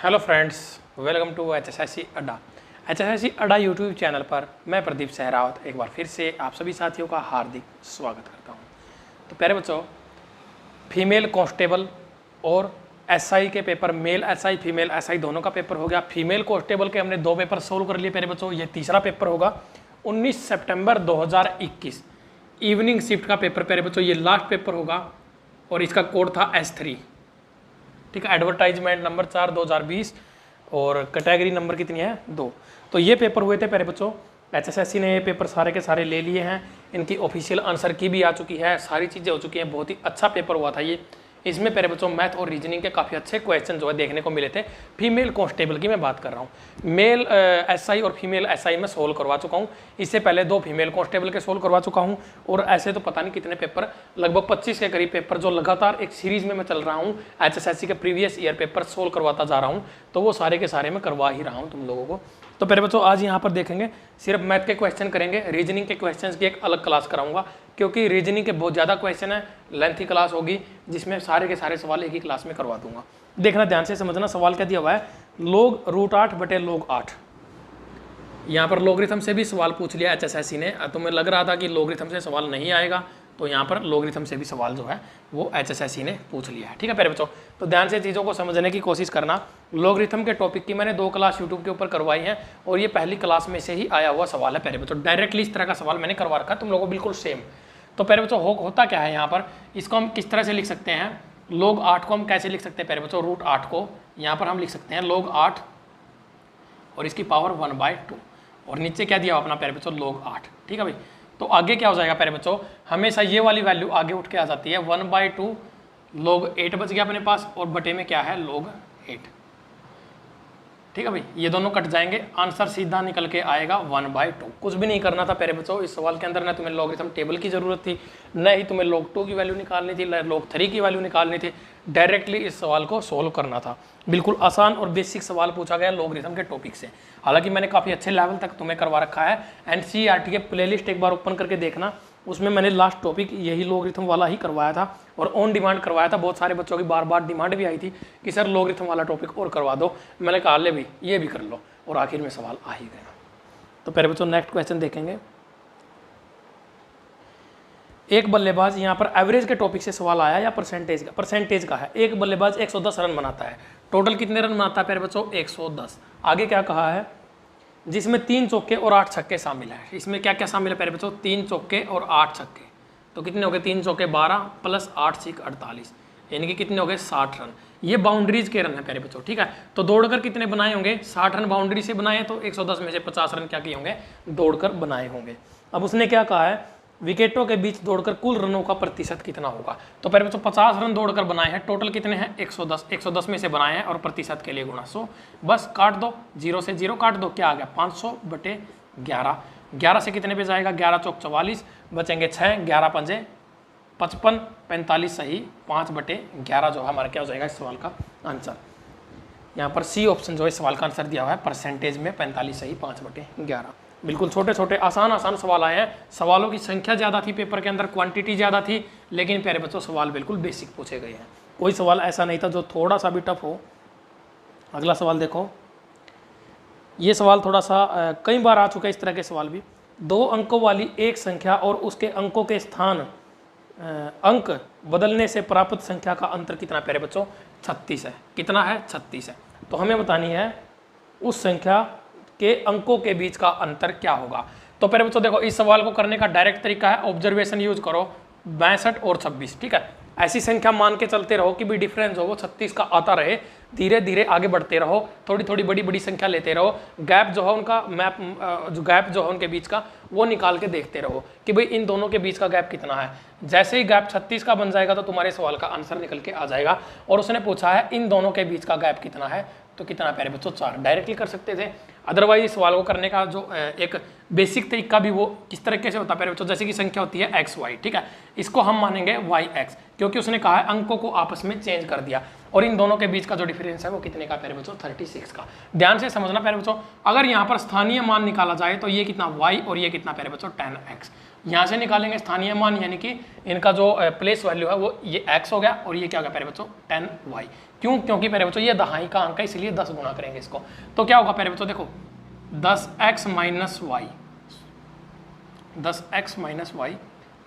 Hello friends, welcome to HSIC अड्डा। HSIC अड्डा YouTube channel पर मैं प्रदीप सहरावत एक बार फिर से आप सभी साथियों का हार्दिक स्वागत करता हूं। तो प्यारे बच्चों, फीमेल कांस्टेबल और SI के paper, male SI female SI दोनों का पेपर हो गया। फीमेल कांस्टेबल के हमने 2 पेपर सोल्व कर लिए प्यारे बच्चों। ये तीसरा पेपर होगा 19 सितंबर 2021 इवनिंग शिफ्ट का पेपर प्यारे बच्चों। ये लास्ट पेपर होगा और इसका कोड था S3, ठीक है। एडवर्टाइजमेंट नंबर 4 2020 और कैटेगरी नंबर कितनी है 2। तो ये पेपर हुए थे प्यारे बच्चों। HSIC ने ये पेपर सारे के सारे ले लिए हैं। इनकी ऑफिशियल आंसर की भी आ चुकी है, सारी चीज़ें हो चुकी हैं। बहुत ही अच्छा पेपर हुआ था ये। इसमें प्यारे बच्चों मैथ और रीजनिंग के काफ़ी अच्छे क्वेश्चन जो है देखने को मिले थे। फीमेल कांस्टेबल की मैं बात कर रहा हूँ। मेल SI और फीमेल SI में सोल्व करवा चुका हूँ। इससे पहले 2 फीमेल कांस्टेबल के सोल्व करवा चुका हूँ। और ऐसे तो पता नहीं कितने पेपर, लगभग 25 के करीब पेपर जो लगातार एक सीरीज में मैं चल रहा हूँ। HSIC के प्रीवियस ईयर पेपर सोल्व करवाता जा रहा हूँ। तो वो सारे के सारे मैं करवा ही रहा हूँ तुम लोगों को। तो प्यारे बच्चों, आज यहाँ पर देखेंगे सिर्फ मैथ के क्वेश्चन करेंगे। रीजनिंग के क्वेश्चंस की एक अलग क्लास कराऊंगा, क्योंकि रीजनिंग के बहुत ज़्यादा क्वेश्चन है। लेंथी क्लास होगी जिसमें सारे के सारे सवाल एक ही क्लास में करवा दूंगा। देखना ध्यान से, समझना। सवाल क्या दिया हुआ है, log √8 बटे log 8। यहाँ पर लोगरिथम से भी सवाल पूछ लिया HSIC ने। तुम्हें लग रहा था कि लोगरिथम से सवाल नहीं आएगा, तो यहाँ पर लोगरिथम से भी सवाल जो है वो HSIC ने पूछ लिया है, ठीक है प्यारे बच्चों। तो ध्यान से चीज़ों को समझने की कोशिश करना। लोगरिथम के टॉपिक की मैंने 2 क्लास यूट्यूब के ऊपर करवाई हैं और ये पहली क्लास में से ही आया हुआ सवाल है प्यारे बच्चों। डायरेक्टली इस तरह का सवाल मैंने करवा रखा है तुम लोगों को, बिल्कुल सेम। तो प्यारे बच्चों, होता क्या है यहाँ पर, इसको हम किस तरह से लिख सकते हैं। log 8 को हम कैसे लिख सकते हैं प्यारे बच्चों, √8 को यहाँ पर हम लिख सकते हैं log 8 और इसकी पावर 1/2 और नीचे क्या दिया अपना प्यारे बच्चों, log 8, ठीक है भाई। तो आगे क्या हो जाएगा प्यारे बच्चों, हमेशा ये वाली वैल्यू आगे उठ के आ जाती है। 1/2 log 8 बच गया अपने पास और बटे में क्या है log 8, ठीक है भाई। ये दोनों कट जाएंगे, आंसर सीधा निकल के आएगा 1/2। कुछ भी नहीं करना था प्यारे बच्चों इस सवाल के अंदर। न तुम्हें लॉगरिथम टेबल की जरूरत थी, न ही तुम्हें log 2 की वैल्यू निकालनी थी, log 3 की वैल्यू निकालनी थी। डायरेक्टली इस सवाल को सोल्व करना था। बिल्कुल आसान और बेसिक सवाल पूछा गया लॉगरिथम के टॉपिक से। हालांकि मैंने काफ़ी अच्छे लेवल तक तुम्हें करवा रखा है। NCERT के प्लेलिस्ट एक बार ओपन करके देखना, उसमें मैंने लास्ट टॉपिक यही लॉगरिथम वाला ही करवाया था और ऑन डिमांड करवाया था। बहुत सारे बच्चों की बार बार डिमांड भी आई थी कि सर लॉगरिथम वाला टॉपिक और करवा दो। मैंने कहा ले भी ये भी कर लो, और आखिर में सवाल आ ही गया। तो प्यारे बच्चों, नेक्स्ट क्वेश्चन देखेंगे। एक बल्लेबाज, यहाँ पर एवरेज के टॉपिक से सवाल आया या परसेंटेज का है। एक बल्लेबाज 110 रन बनाता है, टोटल कितने रन बनाता है प्यारे बच्चों, 110। आगे क्या कहा है, जिसमें 3 चौके और 8 छक्के शामिल है। इसमें क्या क्या शामिल है प्यारे बच्चों, 3 चौके और 8 छक्के। तो कितने हो गए, 3 चौके 12 प्लस 8 6 48, यानी कि कितने हो गए 60 रन। ये बाउंड्रीज के रन है प्यारे बच्चों, ठीक है। तो दौड़कर कितने बनाए होंगे, 60 रन बाउंड्री से बनाए, तो 110 में से 50 रन क्या किए होंगे, दौड़कर बनाए होंगे। अब उसने क्या कहा है, विकेटों के बीच दौड़कर कुल रनों का प्रतिशत कितना होगा। तो प्यारे बच्चों 50 रन दौड़कर बनाए हैं, टोटल कितने हैं 110, 110 में से बनाए हैं और प्रतिशत के लिए गुणा 100। बस काट दो, 0 से 0 काट दो, क्या आ गया 500 बटे 11। 11 से कितने पे जाएगा, 11 चौक 44, बचेंगे 6, 11 पंजे 55, 45 सही, 5 बटे 11 जो है हमारा क्या हो जाएगा इस सवाल का आंसर। यहाँ पर सी ऑप्शन जो है सवाल का आंसर दिया हुआ है, परसेंटेज में 45 सही, 5 बटे 11। बिल्कुल छोटे छोटे आसान सवाल आए हैं। सवालों की संख्या ज़्यादा थी पेपर के अंदर, क्वांटिटी ज़्यादा थी, लेकिन प्यारे बच्चों सवाल बिल्कुल बेसिक पूछे गए हैं। कोई सवाल ऐसा नहीं था जो थोड़ा सा भी टफ हो। अगला सवाल देखो, ये सवाल थोड़ा सा कई बार आ चुका है इस तरह के सवाल भी। 2 अंकों वाली एक संख्या और उसके अंकों के स्थान अंक बदलने से प्राप्त संख्या का अंतर कितना प्यारे बच्चों, 36 है। कितना है, 36 है। तो हमें बतानी है उस संख्या के अंकों के बीच का अंतर क्या होगा। तो प्यारे बच्चों देखो, इस सवाल को करने का डायरेक्ट तरीका है, ऑब्जर्वेशन यूज करो, 62 और 26, ठीक है। ऐसी संख्या मान के चलते रहो कि भी डिफरेंस हो वो 36 का आता रहे। धीरे धीरे आगे बढ़ते रहो, थोड़ी थोड़ी बड़ी बड़ी संख्या लेते रहो। गैप जो है उनका मैप, जो गैप जो है उनके बीच का वो निकाल के देखते रहो कि भाई इन दोनों के बीच का गैप कितना है। जैसे ही गैप 36 का बन जाएगा तो तुम्हारे सवाल का आंसर निकल के आ जाएगा। और उसने पूछा है इन दोनों के बीच का गैप कितना है, तो कितना प्यारे बच्चों, 4। डायरेक्टली कर सकते थे। अदरवाइज इस सवाल को करने का जो एक बेसिक तरीका भी वो किस तरीके से होता है प्यारे बच्चों, जैसे कि संख्या होती है XY, ठीक है। इसको हम मानेंगे YX, क्योंकि उसने कहा है अंकों को आपस में चेंज कर दिया। और इन दोनों के बीच का जो डिफरेंस है वो कितने का प्यारे बच्चों 36 का। ध्यान से समझना प्यारे बच्चों, अगर यहाँ पर स्थानीय मान निकाला जाए तो ये कितना y और ये कितना प्यारे बच्चों 10x। यहाँ से निकालेंगे स्थानीय मान, यानी कि इनका जो प्लेस वैल्यू है वो ये x हो गया और ये क्या हो गया प्यारे बच्चों 10y। क्यों? क्योंकि प्यारे बच्चों ये दहाई का अंक है, इसलिए 10 गुना करेंगे इसको। तो क्या होगा प्यारे बच्चों, देखो 10x minus Y, 10x minus Y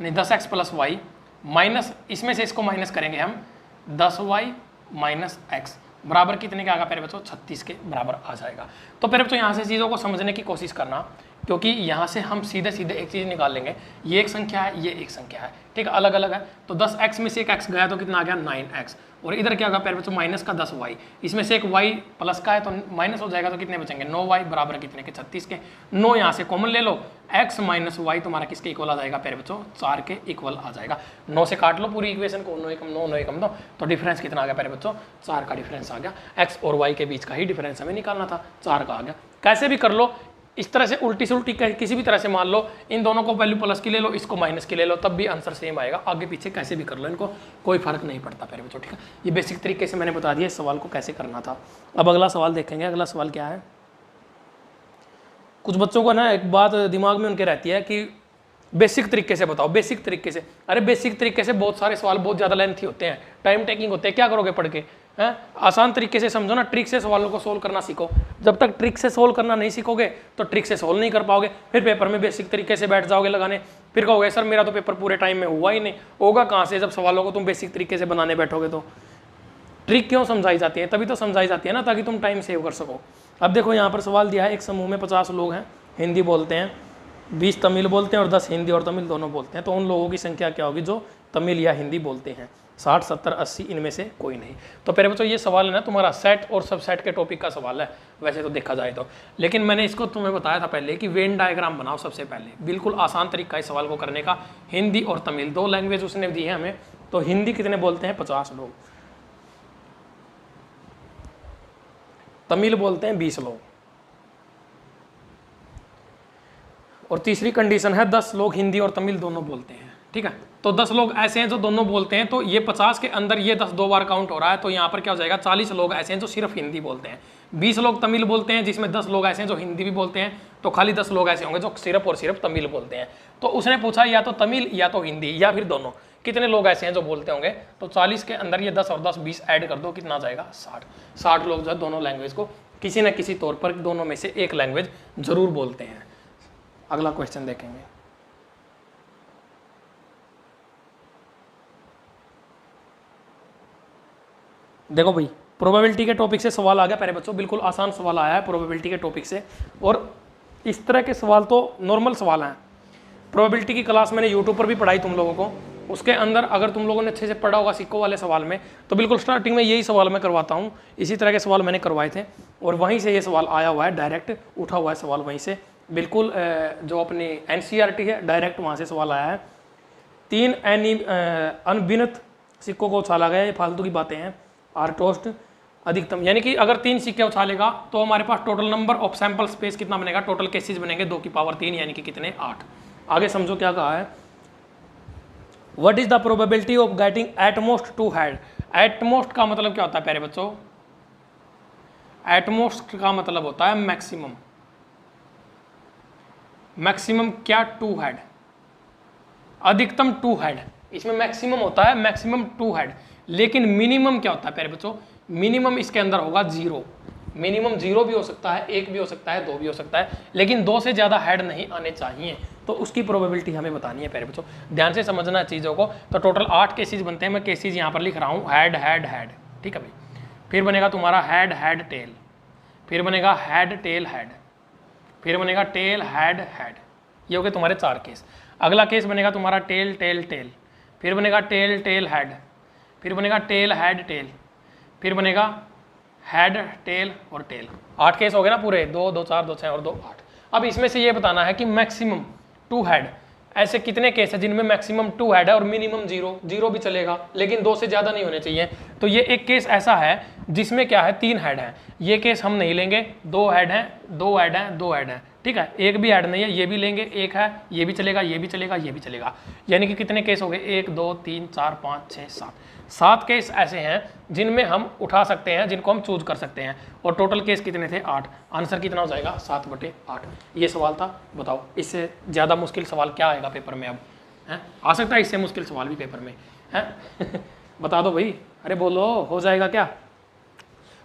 नहीं 10x प्लस वाई माइनस, इसमें से इसको माइनस करेंगे हम 10y माइनस x बराबर कितने का आएगा प्यारे बच्चों 36 के बराबर आ जाएगा। तो प्यारे बच्चों यहाँ से चीज़ों को समझने की कोशिश करना, क्योंकि यहाँ से हम सीधे सीधे एक चीज़ निकाल लेंगे, ये एक संख्या है ये एक संख्या है, ठीक है, अलग अलग है। तो 10x में से एक x गया तो कितना आ गया 9x, और इधर क्या होगा प्यारे बच्चों माइनस का 10y, इसमें से एक y प्लस का है तो माइनस हो जाएगा, तो कितने बचेंगे 9y बराबर कितने के 36 के। 9 यहाँ से कॉमन ले लो, x माइनस वाई तुम्हारा किसके इक्वल आ जाएगा प्यारे बच्चों 4 के इक्वल आ जाएगा। 9 से काट लो पूरी इक्वेशन को, 9 एकम 9 9 एकम 2, तो डिफरेंस कितना आ गया प्यारे बच्चों 4 का डिफरेंस आ गया। x और y के बीच का ही डिफरेंस हमें निकालना था, 4 का आ गया। कैसे भी कर लो, इस तरह से उल्टी से उल्टी किसी भी तरह से मान लो, इन दोनों को वैल्यू प्लस की ले लो, इसको माइनस की ले लो, तब भी आंसर सेम आएगा। आगे पीछे कैसे भी कर लो, इनको कोई फर्क नहीं पड़ता प्यारे बच्चों, ठीक है। ये बेसिक तरीके से मैंने बता दिया इस सवाल को कैसे करना था। अब अगला सवाल देखेंगे। अगला सवाल क्या है, कुछ बच्चों को ना एक बात दिमाग में उनके रहती है कि बेसिक तरीके से बताओ, बेसिक तरीके से। अरे बेसिक तरीके से बहुत सारे सवाल बहुत ज़्यादा लेंथी होते हैं, टाइम टेकिंग होते हैं, क्या करोगे पढ़ के हैं। आसान तरीके से समझो ना, ट्रिक से सवालों को सोल्व करना सीखो। जब तक ट्रिक से सोल्व करना नहीं सीखोगे तो ट्रिक से सोल्व नहीं कर पाओगे, फिर पेपर में बेसिक तरीके से बैठ जाओगे लगाने, फिर कहोगे सर मेरा तो पेपर पूरे टाइम में हुआ ही नहीं। होगा कहाँ से, जब सवालों को तुम बेसिक तरीके से बनाने बैठोगे। तो ट्रिक क्यों समझाई जाती है, तभी तो समझाई जाती है ना, ताकि तुम टाइम सेव कर सको। अब देखो यहाँ पर सवाल दिया है, एक समूह में 50 लोग हैं, हिंदी बोलते हैं, 20 तमिल बोलते हैं और 10 हिंदी और तमिल दोनों बोलते हैं। तो उन लोगों की संख्या क्या होगी जो तमिल या हिंदी बोलते हैं? 60, 70, 80 इनमें से कोई नहीं। तो प्यारे बच्चों ये सवाल है ना तुम्हारा सेट और सबसेट के टॉपिक का सवाल है वैसे तो देखा जाए तो, लेकिन मैंने इसको तुम्हें बताया था पहले कि वेन डायग्राम बनाओ सबसे पहले। बिल्कुल आसान तरीका इस सवाल को करने का। हिंदी और तमिल 2 लैंग्वेज उसने दी है हमें। तो हिंदी कितने बोलते हैं 50 लोग, तमिल बोलते हैं 20 लोग, और तीसरी कंडीशन है 10 लोग हिंदी और तमिल दोनों बोलते हैं, ठीक है। तो 10 लोग ऐसे हैं जो दोनों बोलते हैं, तो ये 50 के अंदर ये 10 2 बार काउंट हो रहा है, तो यहाँ पर क्या हो जाएगा 40 लोग ऐसे हैं जो सिर्फ हिंदी बोलते हैं, 20 लोग तमिल बोलते हैं जिसमें 10 लोग ऐसे हैं जो हिंदी भी बोलते हैं, तो खाली 10 लोग ऐसे होंगे जो सिर्फ और सिर्फ तमिल बोलते हैं। तो उसने पूछा या तो तमिल या तो हिंदी या फिर दोनों, कितने लोग ऐसे हैं जो बोलते होंगे। तो 40 के अंदर ये 10 और 10 20 ऐड कर दो, कितना आ जाएगा 60 लोग जो है दोनों लैंग्वेज को किसी न किसी तौर पर दोनों में से एक लैंग्वेज जरूर बोलते हैं। अगला क्वेश्चन देखेंगे। देखो भाई प्रोबेबिलिटी के टॉपिक से सवाल आ गया प्यारे बच्चों, बिल्कुल आसान सवाल आया है प्रोबेबिलिटी के टॉपिक से, और इस तरह के सवाल तो नॉर्मल सवाल हैं। प्रोबेबिलिटी की क्लास मैंने यूट्यूब पर भी पढ़ाई तुम लोगों को, उसके अंदर अगर तुम लोगों ने अच्छे से पढ़ा होगा सिक्को वाले सवाल में, तो बिल्कुल स्टार्टिंग में यही सवाल मैं करवाता हूँ। इसी तरह के सवाल मैंने करवाए थे और वहीं से ये सवाल आया हुआ है, डायरेक्ट उठा हुआ है सवाल वहीं से, बिल्कुल जो अपनी NCERT है डायरेक्ट वहाँ से सवाल आया है। 3 अनगिनत सिक्कों को उछाला गया, ये फालतू की बातें हैं। आर्टोस्ट अधिकतम, यानी कि अगर 3 सिक्के उछालेगा तो हमारे पास total number of sample space कितना बनेगा, टोटल केसेस बनेंगे 2 की पावर 3, यानी कि कितने 8। आगे समझो क्या कहा है, what is the probability of getting at most 2 head. At most का मतलब क्या होता है प्यारे बच्चों, एटमोस्ट का मतलब होता है मैक्सिमम। मैक्सिमम क्या 2 हेड, अधिकतम 2 हेड, इसमें मैक्सिमम होता है मैक्सिमम 2 हेड। लेकिन मिनिमम क्या होता है प्यारे बच्चों, मिनिमम इसके अंदर होगा 0। मिनिमम 0 भी हो सकता है, 1 भी हो सकता है, 2 भी हो सकता है, लेकिन 2 से ज़्यादा हेड नहीं आने चाहिए। तो उसकी प्रोबेबिलिटी हमें बतानी है प्यारे बच्चों, ध्यान से समझना है चीज़ों को। तो टोटल 8 केसेज बनते हैं, मैं केसेज यहाँ पर लिख रहा हूँ, हेड हेड हेड, ठीक है भाई। फिर बनेगा तुम्हारा हेड हेड टेल, फिर बनेगा हेड टेल हेड, फिर बनेगा टेल हेड हेड, ये हो गए तुम्हारे 4 केस। अगला केस बनेगा तुम्हारा टेल टेल टेल, फिर बनेगा टेल टेल हेड, फिर बनेगा टेल हेड टेल, फिर बनेगा हेड टेल और टेल। 8 केस हो गए ना पूरे, 2 2 4 2 6 और 2 8। अब इसमें से ये बताना है कि मैक्सिमम 2 हेड, ऐसे कितने केस है जिनमें मैक्सिमम 2 हेड है और मिनिमम 0 भी चलेगा, लेकिन 2 से ज़्यादा नहीं होने चाहिए। तो ये एक केस ऐसा है जिसमें क्या है 3 हेड हैं। ये केस हम नहीं लेंगे, 2 हेड हैं, 2 हेड हैं, 2 हेड हैं, ठीक है। एक भी हेड नहीं है, ये भी लेंगे, एक है, ये भी चलेगा, ये भी चलेगा, ये भी चलेगा। यानी कि कितने केस हो गए, 1 2 3 4 5 6 7 केस ऐसे हैं जिनमें हम उठा सकते हैं, जिनको हम चूज कर सकते हैं। और टोटल केस कितने थे, 8। आंसर कितना हो जाएगा, 7/8। ये सवाल था। बताओ इससे ज़्यादा मुश्किल सवाल क्या आएगा पेपर में अब, है? आ सकता है इससे मुश्किल सवाल भी पेपर में, है? बता दो भाई, अरे बोलो, हो जाएगा क्या?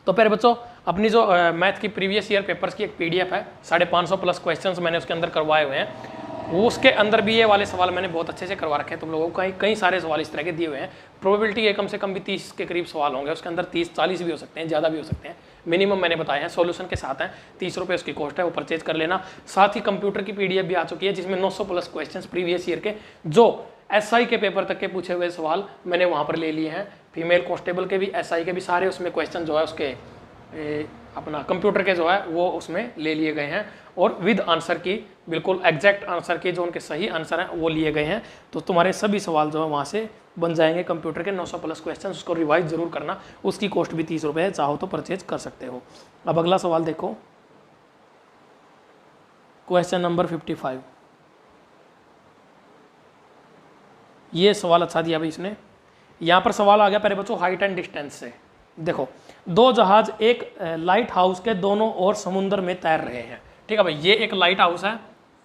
तो प्यारे बच्चों, अपनी जो मैथ की प्रीवियस ईयर पेपर्स की एक पीडीएफ है, 550 प्लस क्वेश्चंस मैंने उसके अंदर करवाए हुए हैं। वो उसके अंदर भी ये वाले सवाल मैंने बहुत अच्छे से करवा रखे हैं तुम लोगों को। कई सारे सवाल इस तरह के दिए हुए हैं। प्रोबेबिलिटी है कम से कम भी 30 के करीब सवाल होंगे, उसके अंदर 30-40 भी हो सकते हैं, ज़्यादा भी हो सकते हैं। मिनिमम मैंने बताया है, सॉल्यूशन के साथ है, 30 रुपये उसकी कॉस्ट है, वो परचेज कर लेना। साथ ही कंप्यूटर की पीडीएफ भी आ चुकी है, जिसमें 900 प्लस क्वेश्चन प्रीवियस ईयर के, जो एसआई के पेपर तक के पूछे हुए सवाल मैंने वहाँ पर ले लिए हैं। फीमेल कांस्टेबल के भी, एसआई के भी सारे उसमें क्वेश्चन जो है उसके अपना कंप्यूटर के जो है वो उसमें ले लिए गए हैं, और विद आंसर की, बिल्कुल एग्जैक्ट आंसर के जो उनके सही आंसर हैं वो लिए गए हैं। तो तुम्हारे सभी सवाल जो है वहाँ से बन जाएंगे कंप्यूटर के 900 प्लस क्वेश्चन। उसको रिवाइज जरूर करना, उसकी कॉस्ट भी 30 रुपये है, चाहो तो परचेज कर सकते हो। अब अगला सवाल देखो, क्वेश्चन नंबर 55। ये सवाल अच्छा दिया भाई इसने। यहाँ पर सवाल आ गया पहले बच्चों हाइट एंड डिस्टेंस से। देखो, 2 जहाज एक लाइट हाउस के दोनों ओर समुद्र में तैर रहे हैं, ठीक है भाई। ये एक लाइट हाउस है,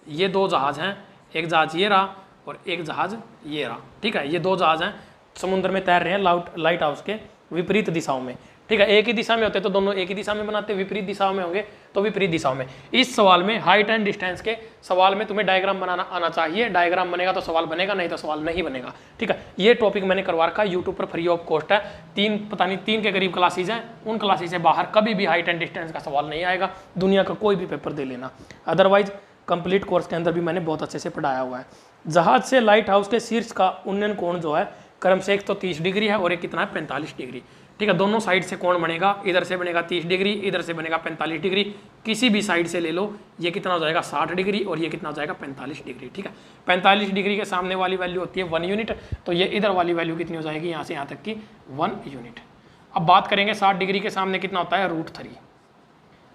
ये 2 जहाज हैं, एक जहाज ये रहा और एक जहाज ये रहा, ठीक है। ये 2 जहाज हैं, समुद्र में तैर रहे हैं लाइट हाउस के विपरीत दिशाओं में, ठीक है। एक ही दिशा में होते तो दोनों एक ही दिशा में बनाते, विपरीत दिशाओं में होंगे तो विपरीत दिशाओं में। इस सवाल में हाइट एंड डिस्टेंस के सवाल में तुम्हें डायग्राम बनाना आना चाहिए। डायग्राम बनेगा तो सवाल बनेगा, नहीं तो सवाल नहीं बनेगा, ठीक है। ये टॉपिक मैंने करवा रखा है, यूट्यूब पर फ्री ऑफ कॉस्ट है। 3 के करीब क्लासेज हैं, उन क्लासेज से बाहर कभी भी हाइट एंड डिस्टेंस का सवाल नहीं आएगा। दुनिया का कोई भी पेपर दे लेना, अदरवाइज कंप्लीट कोर्स के अंदर भी मैंने बहुत अच्छे से पढ़ाया हुआ है। जहाज से लाइट हाउस के शीर्ष का उन्नयन कोण जो है क्रम से एक तो 30 डिग्री है और एक कितना है 45 डिग्री, ठीक है। दोनों साइड से कोण बनेगा, इधर से बनेगा 30 डिग्री, इधर से बनेगा 45 डिग्री। किसी भी साइड से ले लो, ये कितना हो जाएगा 60 डिग्री और ये कितना हो जाएगा 45 डिग्री, ठीक है। 45 डिग्री के सामने वाली वैल्यू होती है 1 यूनिट, तो ये इधर वाली वैल्यू कितनी हो जाएगी, यहाँ से यहाँ तक की 1 यूनिट। अब बात करेंगे 60 डिग्री के सामने कितना होता है, √3।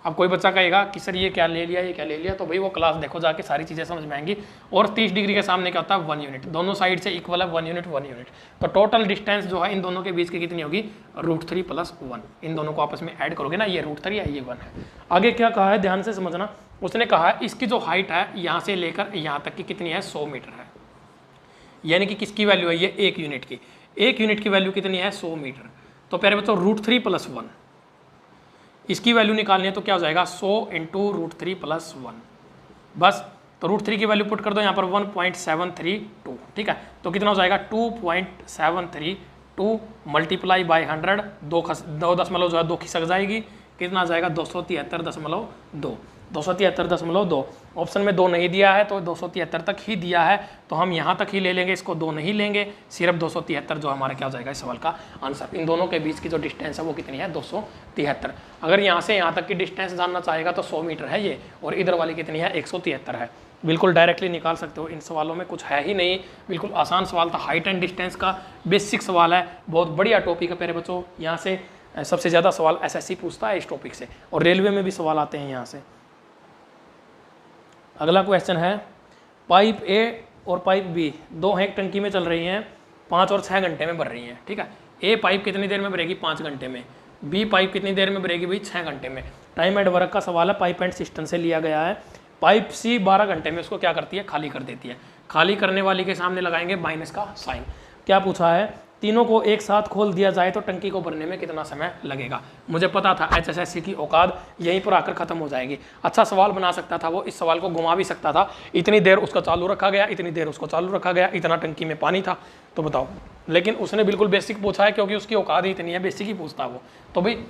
अब कोई बच्चा कहेगा कि सर ये क्या ले लिया, ये क्या ले लिया, तो भाई वो क्लास देखो जाके, सारी चीज़ें समझ में आएंगी। और 30 डिग्री के सामने क्या होता है 1 यूनिट, दोनों साइड से इक्वल है 1 यूनिट 1 यूनिट। तो टोटल डिस्टेंस जो है इन दोनों के बीच की कितनी होगी, √3 + 1। इन दोनों को आपस में ऐड करोगे ना, ये √3 है, ये 1 है। आगे क्या कहा है, ध्यान से समझना। उसने कहा है इसकी जो हाइट है यहाँ से लेकर यहाँ तक की कितनी है, 100 मीटर है। यानी कि किसकी वैल्यू है ये, 1 यूनिट की। 1 यूनिट की वैल्यू कितनी है, 100 मीटर। तो प्यारे बच्चों √3 + 1, इसकी वैल्यू निकालनी है तो क्या हो जाएगा 100 × √3 + 1, बस। तो √3 की वैल्यू पुट कर दो यहाँ पर 1.732, ठीक है। तो कितना हो जाएगा 2.732 × 100, 2 दशमलव जो है 2 खिसक जाएगी, कितना आ जाएगा 273.2। 273.2। ऑप्शन में 2 नहीं दिया है तो 273 तक ही दिया है, तो हम यहाँ तक ही ले लेंगे, इसको 2 नहीं लेंगे, सिर्फ 273 जो हमारा क्या हो जाएगा इस सवाल का आंसर। इन दोनों के बीच की जो डिस्टेंस है वो कितनी है, 273। अगर यहाँ से यहाँ तक की डिस्टेंस जानना चाहेगा तो 100 मीटर है ये, और इधर वाली कितनी है 173 है। बिल्कुल डायरेक्टली निकाल सकते हो, इन सवालों में कुछ है ही नहीं, बिल्कुल आसान सवाल था। हाइट एंड डिस्टेंस का बेसिक सवाल है, बहुत बढ़िया टॉपिक है प्यारे बच्चों। यहाँ से सबसे ज़्यादा सवाल SSC पूछता है इस टॉपिक से, और रेलवे में भी सवाल आते हैं यहाँ से। अगला क्वेश्चन है, पाइप ए और पाइप बी दो हैं, एक टंकी में चल रही हैं, 5 और 6 घंटे में भर रही हैं, ठीक है। ए पाइप कितनी देर में भरेगी, 5 घंटे में। बी पाइप कितनी देर में भरेगी भाई, 6 घंटे में। टाइम एंड वर्क का सवाल है, पाइप एंड सिस्टम से लिया गया है। पाइप सी 12 घंटे में उसको क्या करती है, खाली कर देती है। खाली करने वाली के सामने लगाएंगे माइनस का साइन। क्या पूछा है, तीनों को एक साथ खोल दिया जाए तो टंकी को भरने में कितना समय लगेगा। मुझे पता था HSSC की औकात यहीं पर आकर खत्म हो जाएगी। अच्छा सवाल बना सकता था वो, इस सवाल को घुमा भी सकता था। इतनी देर उसका चालू रखा गया, इतनी देर उसको चालू रखा गया, इतना टंकी में पानी था, तो बताओ। लेकिन उसने बिल्कुल बेसिक पूछा है, क्योंकि उसकी औकात ही इतनी है, बेसिक ही पूछता वो। तो भाई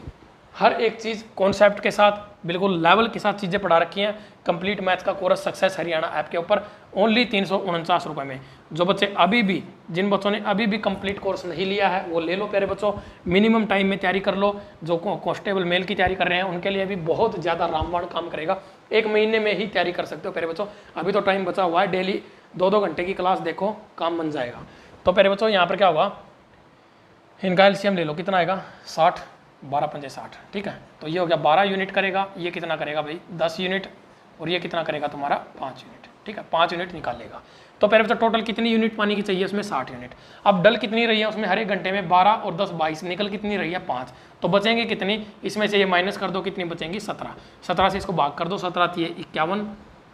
हर एक चीज़ कॉन्सेप्ट के साथ, बिल्कुल लेवल के साथ चीज़ें पढ़ा रखी हैं। कंप्लीट मैथ का कोर्स सक्सेस हरियाणा ऐप के ऊपर ओनली 349 रुपये में। जो बच्चे अभी भी, जिन बच्चों ने अभी भी कंप्लीट कोर्स नहीं लिया है वो ले लो प्यारे बच्चों। मिनिमम टाइम में तैयारी कर लो। जो कांस्टेबल मेल की तैयारी कर रहे हैं उनके लिए भी बहुत ज़्यादा रामबाण काम करेगा। 1 महीने में ही तैयारी कर सकते हो प्यारे बच्चों। अभी तो टाइम बचा हुआ है, डेली 2-2 घंटे की क्लास देखो, काम बन जाएगा। तो प्यारे बच्चों यहाँ पर क्या होगा, इनका LCM ले लो, कितना आएगा 60, 12 पंजे 60, ठीक है। तो ये हो गया 12 यूनिट करेगा, ये कितना करेगा भाई 10 यूनिट, और ये कितना करेगा तुम्हारा 5 यूनिट, ठीक है, 5 यूनिट निकाल लेगा। तो पहले तो टोटल कितनी यूनिट पानी की चाहिए उसमें 60 यूनिट। अब डल कितनी रही है उसमें हर एक घंटे में 12 और 10 22, निकल कितनी रही है 5, तो बचेंगे कितनी, इसमें से ये माइनस कर दो, कितनी बचेंगी 17, 17 से इसको भाग कर दो, 17 थी 51,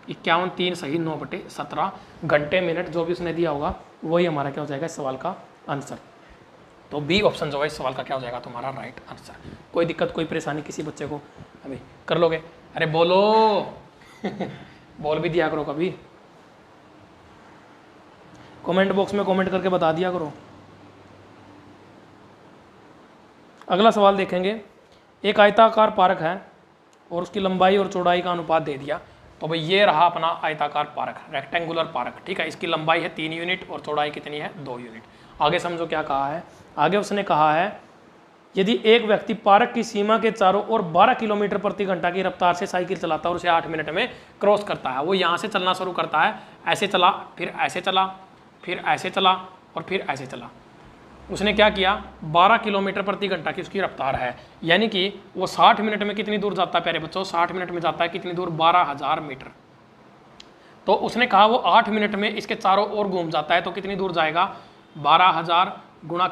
51 3 सही 9/17 घंटे मिनट जो भी उसने दिया होगा वही हमारा क्या हो जाएगा इस सवाल का आंसर। तो बी ऑप्शन जो है इस सवाल का क्या हो जाएगा तुम्हारा राइट आंसर। कोई दिक्कत कोई परेशानी किसी बच्चे को अभी कर लोगे, अरे बोलो बोल भी दिया करो कभी, कमेंट बॉक्स में कमेंट करके बता दिया करो। अगला सवाल देखेंगे, एक आयताकार पार्क है और उसकी लंबाई और चौड़ाई का अनुपात दे दिया। तो भाई ये रहा अपना आयताकार पार्क, रेक्टेंगुलर पार्क, ठीक है। इसकी लंबाई है 3 यूनिट और चौड़ाई कितनी है 2 यूनिट। आगे समझो क्या कहा है, आगे उसने कहा है यदि एक व्यक्ति पार्क की सीमा के चारों ओर 12 किलोमीटर प्रति घंटा की रफ्तार से साइकिल चलाता है और उसे 8 मिनट में क्रॉस करता है। वो यहाँ से चलना शुरू करता है, ऐसे चला, फिर ऐसे चला, फिर ऐसे चला और फिर ऐसे चला। उसने क्या किया 12 किलोमीटर प्रति घंटा की उसकी रफ्तार है, यानी कि वो 60 मिनट में कितनी दूर जाता है प्यारे बच्चों, 60 मिनट में जाता है कितनी दूर 12,000 मीटर। तो उसने कहा वो 8 मिनट में इसके चारों ओर घूम जाता है, तो कितनी दूर जाएगा 12,000 गुणा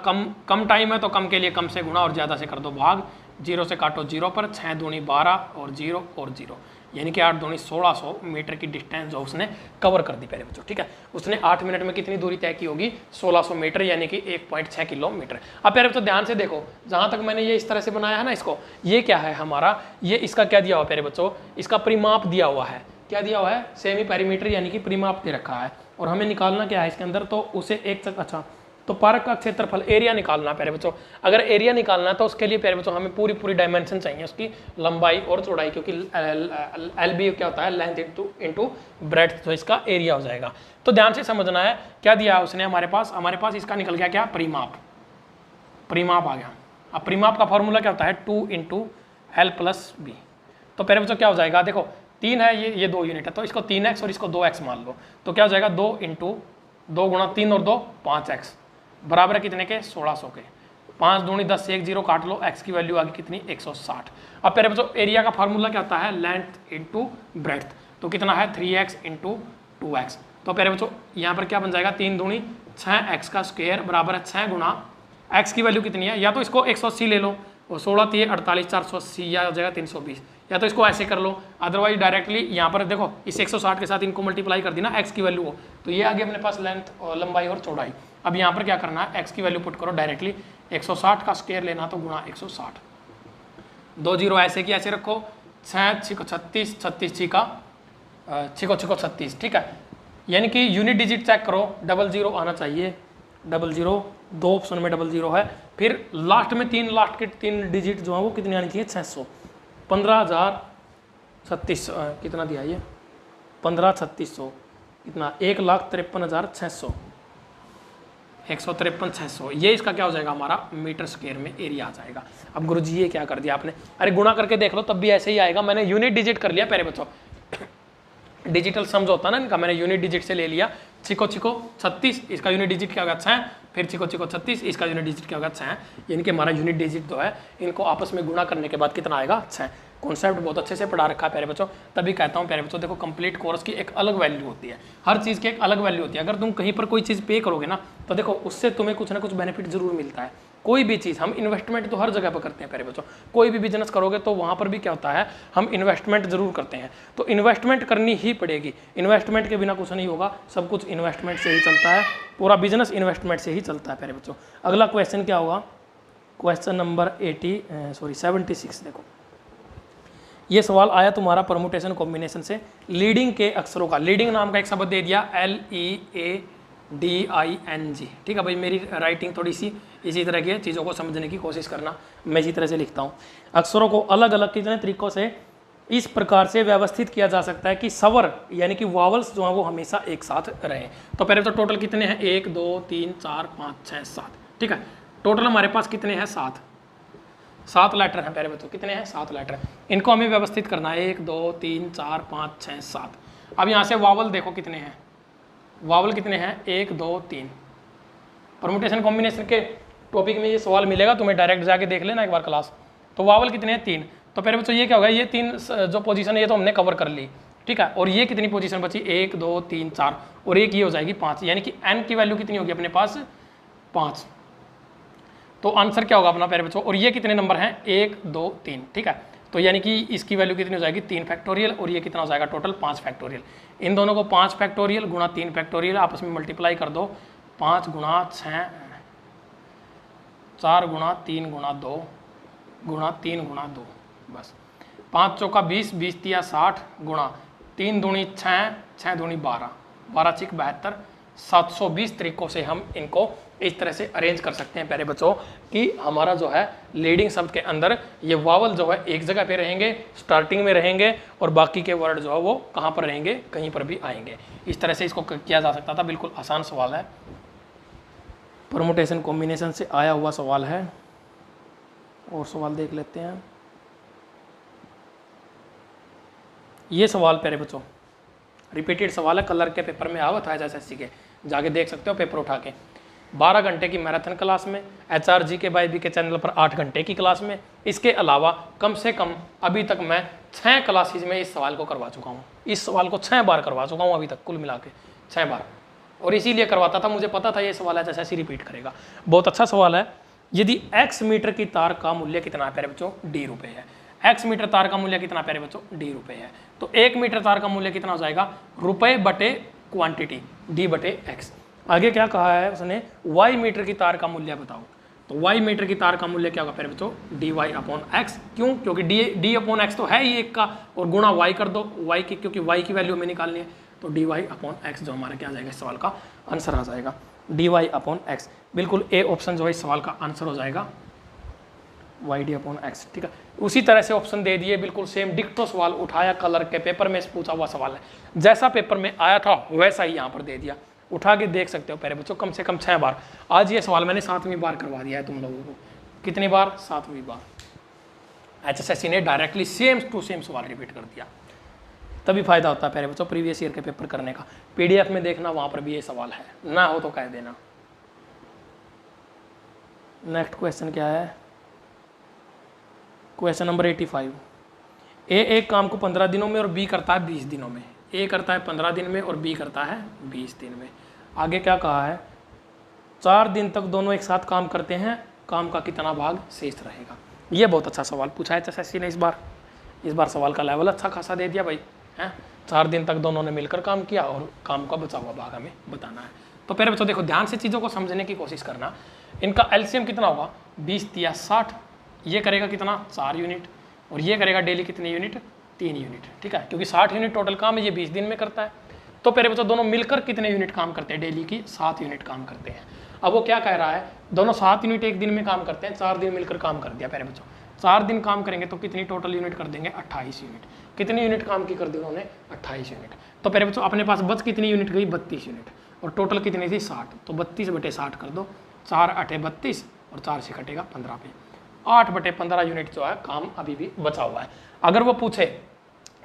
कम टाइम है तो कम के लिए कम से गुणा और ज़्यादा से कर दो भाग, 0 से काटो 0 पर, 6 दूनी 12 और 0 और 0, यानी कि 8 दूनी 1600 मीटर की डिस्टेंस जो उसने कवर कर दी पहले बच्चों, ठीक है। उसने 8 मिनट में कितनी दूरी तय की होगी 1600 मीटर, यानी कि 1.6 किलोमीटर। अब पहले बच्चों ध्यान से देखो, जहाँ तक मैंने ये इस तरह से बनाया है ना इसको, ये क्या है हमारा, ये इसका क्या दिया हुआ पहले बच्चों, इसका परिमाप दिया हुआ है। क्या दिया हुआ है सेमी पेरीमीटर, यानी कि परिमाप दे रखा है, और हमें निकालना क्या है इसके अंदर, तो उसे अच्छा तो पार्क का क्षेत्रफल एरिया निकालना है प्यारे बच्चों। अगर एरिया निकालना है तो उसके लिए प्यारे बच्चों हमें पूरी डायमेंशन चाहिए उसकी, लंबाई और चौड़ाई, क्योंकि LB क्या होता है लेंथ इंटू ब्रेड्थ, जो इसका एरिया हो जाएगा। तो ध्यान से समझना है क्या दिया है उसने हमारे पास इसका निकल गया क्या परिमाप आ गया। अब परिमाप का फॉर्मूला क्या होता है 2 × L+B। तो प्यारे बच्चों क्या हो जाएगा, देखो 3 है ये 2 यूनिट है, तो इसको 3x और इसको 2x मान लो, तो क्या हो जाएगा 2 × 2 गुणा 3 और 2 5x बराबर है कितने के 1600 के, 5 दूनी 10 से 1 0 काट लो, x की वैल्यू आ गई कितनी 160। अब प्यारे बच्चों एरिया का फार्मूला क्या होता है लेंथ इंटू ब्रेड्थ, तो कितना है 3x × 2x। तो प्यारे बच्चों यहाँ पर क्या बन जाएगा 3 दूनी 6x का स्क्वायर बराबर है 6 गुणा x की वैल्यू कितनी है, या तो इसको 180 ले लो, और 16 3 48 480, या हो जाएगा 320, या तो इसको ऐसे कर लो, अदरवाइज डायरेक्टली यहाँ पर देखो इस 160 के साथ इनको मल्टीप्लाई कर दी ना x की वैल्यू हो, तो ये आ गया अपने पास लेंथ और लंबाई और चौड़ाई। अब यहाँ पर क्या करना है x की वैल्यू पुट करो डायरेक्टली, 160 का स्क्वायर लेना तो गुणा 160, 2 0 ऐसे की ऐसे रखो, 6 6 36 36 6 का 6 36, ठीक है। यानी कि यूनिट डिजिट चेक करो, 00 आना चाहिए, 00 2 ऑप्शन में 00 है, फिर लास्ट में लास्ट के 3 डिजिट जो है वो कितनी आनी चाहिए 600, 15,036 कितना दिया ये 15,3600 कितना 1,53,600 153,600, ये इसका क्या हो जाएगा हमारा मीटर स्क्वायर में एरिया आ जाएगा। अब गुरुजी ये क्या कर दिया आपने, अरे गुणा करके देख लो तब भी ऐसे ही आएगा, मैंने यूनिट डिजिट कर लिया प्यारे बच्चों, डिजिटल सम जो होता है ना इनका, मैंने यूनिट डिजिट से ले लिया, छिको 36 इसका यूनिट डिजिट क्या होगा 6, फिर छिको 36 इसका यूनिट डिजिट क्या होगा 6, यानी कि हमारा यूनिट डिजिट जो है इनको आपस में गुणा करने के बाद कितना आएगा 6। कॉन्सेप्ट बहुत अच्छे से पढ़ा रखा है प्यारे बच्चों, तभी कहता हूँ प्यारे बच्चों देखो कंप्लीट कोर्स की एक अलग वैल्यू होती है, हर चीज़ की एक अलग वैल्यू होती है। अगर तुम कहीं पर कोई चीज़ पे करोगे ना तो देखो उससे तुम्हें कुछ ना कुछ बेनिफिट जरूर मिलता है। कोई भी चीज़ हम इन्वेस्टमेंट तो हर जगह पर करते हैं प्यारे बच्चों, कोई भी बिजनेस करोगे तो वहाँ पर भी क्या होता है हम इन्वेस्टमेंट जरूर करते हैं, तो इन्वेस्टमेंट करनी ही पड़ेगी, इन्वेस्टमेंट के बिना कुछ नहीं होगा, सब कुछ इन्वेस्टमेंट से ही चलता है, पूरा बिजनेस इन्वेस्टमेंट से ही चलता है प्यारे बच्चों। अगला क्वेश्चन क्या होगा, क्वेश्चन नंबर 76 देखो, ये सवाल आया तुम्हारा परमुटेशन कॉम्बिनेशन से, लीडिंग के अक्षरों का, लीडिंग नाम का एक शब्द दे दिया LEADING, ठीक है भाई। मेरी राइटिंग थोड़ी सी इसी तरह की है, चीज़ों को समझने की कोशिश करना, मैं इसी तरह से लिखता हूँ। अक्षरों को अलग अलग कितने तरीकों से इस प्रकार से व्यवस्थित किया जा सकता है कि स्वर यानी कि वावल्स जो है वो हमेशा एक साथ रहें। तो पहले तो टोटल कितने हैं 1 2 3 4 5 6 7, ठीक है। टोटल हमारे पास कितने हैं 7 लेटर हैं प्यारे बच्चों, कितने हैं 7 लेटर, इनको हमें व्यवस्थित करना है 1 2 3 4 5 6 7। अब यहाँ से वावल देखो कितने हैं, वावल कितने हैं 1 2 3। परमुटेशन कॉम्बिनेशन के टॉपिक में ये सवाल मिलेगा तुम्हें, डायरेक्ट जाके देख लेना एक बार क्लास, तो वावल कितने हैं 3। तो प्यारे बच्चों ये क्या होगा, ये 3 जो पोजीशन है ये तो हमने कवर कर ली, ठीक है। और ये कितनी पोजीशन बची, 1 2 3 4 और एक ये हो जाएगी 5, यानी कि n की वैल्यू कितनी होगी अपने पास 5। तो आंसर क्या होगा अपना प्यारे बच्चों, और ये कितने नंबर हैं 1 2 3, ठीक है। तो यानी कि इसकी वैल्यू कितनी हो जाएगी 3 फैक्टोरियल और ये कितना हो जाएगा टोटल 5 फैक्टोरियल। इन दोनों को 5 फैक्टोरियल गुणा 3 फैक्टोरियल आपस में मल्टीप्लाई कर दो, 5 गुणा 6 4 गुणा 3 गुणा 2 गुणा 3 गुणा 2, बस 5 चौका 20 20 तिया 60 गुणा 3 दूनी 6 6 दूनी 12 12 चिक 72 720 तरीकों से हम इनको इस तरह से अरेंज कर सकते हैं प्यारे बच्चों कि हमारा जो है लीडिंग शब्द के अंदर ये वावल जो है एक जगह पे रहेंगे, स्टार्टिंग में रहेंगे और बाकी के वर्ड जो है वो कहाँ पर रहेंगे, कहीं पर भी आएंगे। इस तरह से इसको किया जा सकता था। बिल्कुल आसान सवाल है, परमुटेशन कॉम्बिनेशन से आया हुआ सवाल है। और सवाल देख लेते हैं। ये सवाल प्यारे बच्चों रिपीटेड सवाल है, कलर के पेपर में आवत है एचएसएससी के, जाके देख सकते हो पेपर उठा के। 12 घंटे की मैराथन क्लास में, HRG के बाय बी के चैनल पर 8 घंटे की क्लास में। इसके अलावा कम से कम अभी तक मैं 6 क्लासेज में इस सवाल को करवा चुका हूँ। इस सवाल को 6 बार करवा चुका हूँ अभी तक, कुल मिला के 6 बार। और इसीलिए करवाता था, मुझे पता था ये सवाल एचएसएससी रिपीट करेगा। बहुत अच्छा सवाल है। यदि x मीटर की तार का मूल्य कितना है प्यारे बच्चों, d रुपये है। x मीटर तार का मूल्य कितना प्यारे बच्चों, d रुपये है। तो 1 मीटर तार का मूल्य कितना हो जाएगा, रुपये बटे क्वांटिटी d बटे x। आगे क्या कहा है उसने, y मीटर की तार का मूल्य बताओ। तो y मीटर की तार का मूल्य क्या होगा प्यारे बच्चों, dy अपॉन x। क्यों, क्योंकि d अपॉन x तो है ही एक का, और गुणा y कर दो y की, क्योंकि y की वैल्यू हमें निकालनी है। तो dy अपॉन x जो हमारा क्या आ जाएगा, इस सवाल का आंसर आ जाएगा dy अपॉन x। बिल्कुल ए ऑप्शन जो है इस सवाल का आंसर हो जाएगा yd अपॉन x, ठीक है। उसी तरह से ऑप्शन दे दिए, बिल्कुल सेम डिक्टो सवाल उठाया, कलर के पेपर में पूछा हुआ सवाल है, जैसा पेपर में आया था वैसा ही यहाँ पर दे दिया। उठा के देख सकते हो प्यारे बच्चों, कम से कम 6 बार। आज ये सवाल मैंने 7वीं बार करवा दिया है तुम लोगों को। कितनी बार, 7वीं बार। एचएसएससी ने डायरेक्टली सेम टू सेम सवाल रिपीट कर दिया। तभी फायदा होता है प्यारे बच्चों प्रीवियस ईयर के पेपर करने का। पीडीएफ में देखना, वहां पर भी ये सवाल है, ना हो तो कह देना। नेक्स्ट क्वेश्चन क्या है, क्वेश्चन नंबर 85। ए एक काम को 15 दिनों में और बी करता है 20 दिनों में। ए करता है 15 दिन में और बी करता है 20 दिन में। आगे क्या कहा है, 4 दिन तक दोनों एक साथ काम करते हैं, काम का कितना भाग शेष रहेगा। ये बहुत अच्छा सवाल पूछा है एचएसएससी ने इस बार सवाल का लेवल अच्छा खासा दे दिया भाई, हैं। 4 दिन तक दोनों ने मिलकर काम किया और काम का बचा हुआ भाग हमें बताना है। तो पहले बच्चों देखो, ध्यान से चीज़ों को समझने की कोशिश करना। इनका एलसीएम कितना होगा, 20 या 60। ये करेगा कितना, 4 यूनिट, और ये करेगा डेली कितनी यूनिट, 3 यूनिट, ठीक है। क्योंकि 60 यूनिट टोटल काम है, ये 20 दिन में करता है। तो पहले बच्चों दोनों मिलकर कितने यूनिट काम करते हैं, डेली की 7 यूनिट काम करते हैं। अब वो क्या कह रहा है, दोनों 7 यूनिट एक दिन में काम करते हैं, 4 दिन मिलकर काम कर दिया। पहले बच्चों 4 दिन काम करेंगे तो कितनी टोटल यूनिट कर देंगे, 28 यूनिट। कितनी यूनिट काम की कर दी उन्होंने, 28 यूनिट। तो पहले बच्चों अपने पास बच कितनी यूनिट गई, 32 यूनिट, और टोटल कितनी थी 60। तो 32 बटे 60 कर दो, 4 8 32 और 4 से कटेगा 15 पे। 8 बटे 15 यूनिट जो है काम अभी भी बचा हुआ है। अगर वो पूछे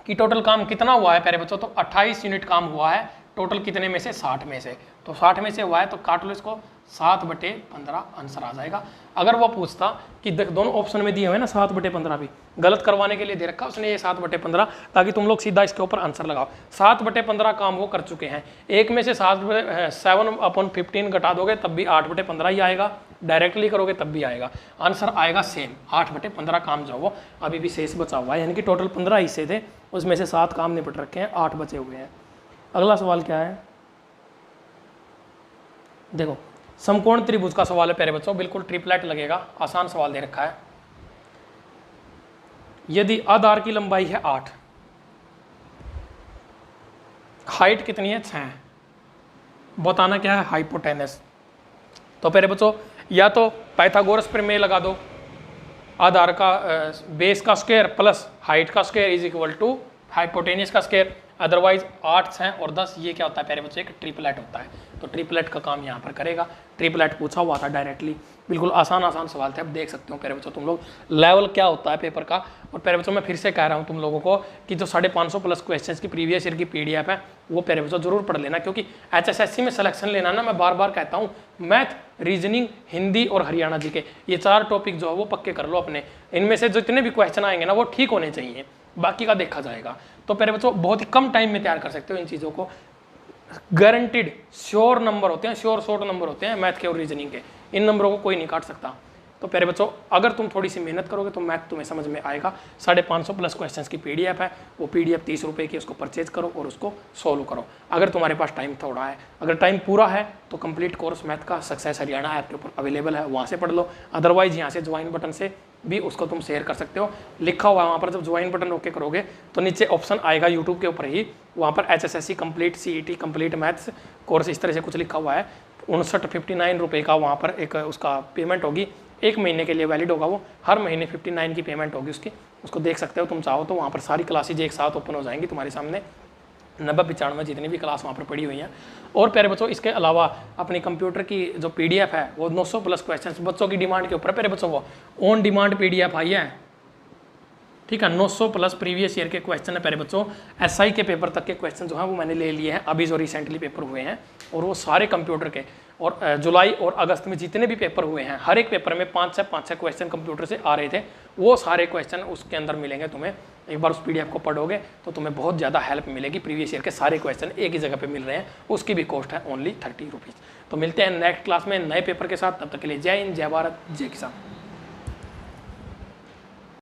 कि टोटल काम कितना हुआ है प्यारे बच्चों, तो 28 यूनिट काम हुआ है टोटल कितने में से, 60 में से। तो 60 में से हुआ है तो काट लो इसको, 7 बटे 15 आंसर आ जाएगा। अगर वो पूछता कि दोनों ऑप्शन में दिए हुए ना 7 बटे 15 भी, गलत करवाने के लिए दे रखा उसने ये 7 बटे 15, ताकि तुम लोग सीधा इसके ऊपर आंसर लगाओ। 7 बटे 15 काम वो कर चुके हैं। एक में से 7/15 घटा दोगे तब भी 8 बटे 15 ही आएगा, डायरेक्टली करोगे तब भी आएगा, आंसर आएगा सेम। 8 बटे 15 काम जो वो अभी भी शेष बचा हुआ है, यानी कि टोटल 15 हिस्से थे, उसमें से 7 काम निपट रखे हैं, 8 बचे हुए हैं। अगला सवाल क्या है, देखो समकोण त्रिभुज का सवाल है प्यारे बच्चों, बिल्कुल ट्रिपलेट लगेगा, आसान सवाल दे रखा है। यदि आधार की लंबाई है 8, हाइट कितनी है 6, बताना क्या है, हाइपोटेनस। तो प्यारे बच्चों या तो पाइथागोरस प्रमेय लगा दो, आधार का बेस का स्क्वायर प्लस हाइट का square is equal to hypotenuse का स्क्वायर। अदरवाइज 8 6 और 10 ये क्या होता है प्यारे बच्चों, एक ट्रिपलेट होता है। तो ट्रिपलेट का काम यहाँ पर करेगा, ट्रिपलेट पूछा हुआ था डायरेक्टली। बिल्कुल आसान आसान सवाल थे। अब देख सकते हो प्यारे बच्चों तुम लोग लेवल क्या होता है पेपर का। और प्यारे बच्चों मैं फिर से कह रहा हूँ तुम लोगों को कि जो 550 प्लस क्वेश्चंस की प्रीवियस ईयर की PDF है वो प्यारे बच्चों जरूर पढ़ लेना, क्योंकि HSSC में सिलेक्शन लेना ना, मैं बार बार कहता हूँ, मैथ, रीजनिंग, हिंदी और हरियाणा जी के ये 4 टॉपिक जो है वो पक्के कर लो अपने। इनमें से जितने भी क्वेश्चन आएंगे ना वो ठीक होने चाहिए, बाकी का देखा जाएगा। तो प्यारे बच्चों बहुत ही कम टाइम में तैयार कर सकते हो इन चीज़ों को। गारंटीड श्योर नंबर होते हैं, श्योर शॉर्ट नंबर होते हैं मैथ के और रीजनिंग के, इन नंबरों को कोई नहीं काट सकता। तो प्यारे बच्चों अगर तुम थोड़ी सी मेहनत करोगे तो मैथ तुम्हें समझ में आएगा। 550 प्लस क्वेश्चंस की PDF है, वो PDF 30 रुपये की, उसको परचेज करो और उसको सॉल्व करो। अगर तुम्हारे पास टाइम थोड़ा है, अगर टाइम पूरा है तो कंप्लीट कोर्स मैथ का सक्सेस हरियाणा ऐप के ऊपर अवेलेबल है, वहाँ से पढ़ लो। अदरवाइज यहाँ से ज्वाइन बटन से भी उसको तुम शेयर कर सकते हो, लिखा हुआ है वहाँ पर। जब ज्वाइन बटन ओके करोगे तो नीचे ऑप्शन आएगा यूट्यूब के ऊपर ही, वहाँ पर HSSC complete CET complete maths course इस तरह से कुछ लिखा हुआ है। 59 रुपये का वहाँ पर एक उसका पेमेंट होगी, 1 महीने के लिए वैलिड होगा वो, हर महीने 59 की पेमेंट होगी उसकी। उसको देख सकते हो तुम चाहो तो, वहाँ पर सारी क्लासेज एक साथ ओपन हो जाएंगी तुम्हारे सामने, 90-95 जितनी भी क्लास वहाँ पर पड़ी हुई हैं। और प्यारे बच्चों इसके अलावा अपनी कंप्यूटर की जो PDF है वो 900 प्लस क्वेश्चंस बच्चों की डिमांड के ऊपर, प्यारे बच्चों वो ऑन डिमांड PDF आई है, ठीक है। 900 प्लस प्रीवियस ईयर के क्वेश्चन है प्यारे बच्चों। SI के पेपर तक के क्वेश्चन जो हैं वो मैंने ले लिए हैं, अभी जो रिसेंटली पेपर हुए हैं, और वो सारे कंप्यूटर के। और जुलाई और अगस्त में जितने भी पेपर हुए हैं, हर एक पेपर में 5 से 5 क्वेश्चन कंप्यूटर से आ रहे थे, वो सारे क्वेश्चन उसके अंदर मिलेंगे तुम्हें। एक बार उस PDF को पढ़ोगे तो तुम्हें बहुत ज़्यादा हेल्प मिलेगी। प्रीवियस ईयर के सारे क्वेश्चन एक ही जगह पे मिल रहे हैं, उसकी भी कॉस्ट है ओनली 30 रुपीज़। तो मिलते हैं नेक्स्ट क्लास में नए पेपर के साथ, तब तक के लिए जय हिंद, जय भारत, जय किसान।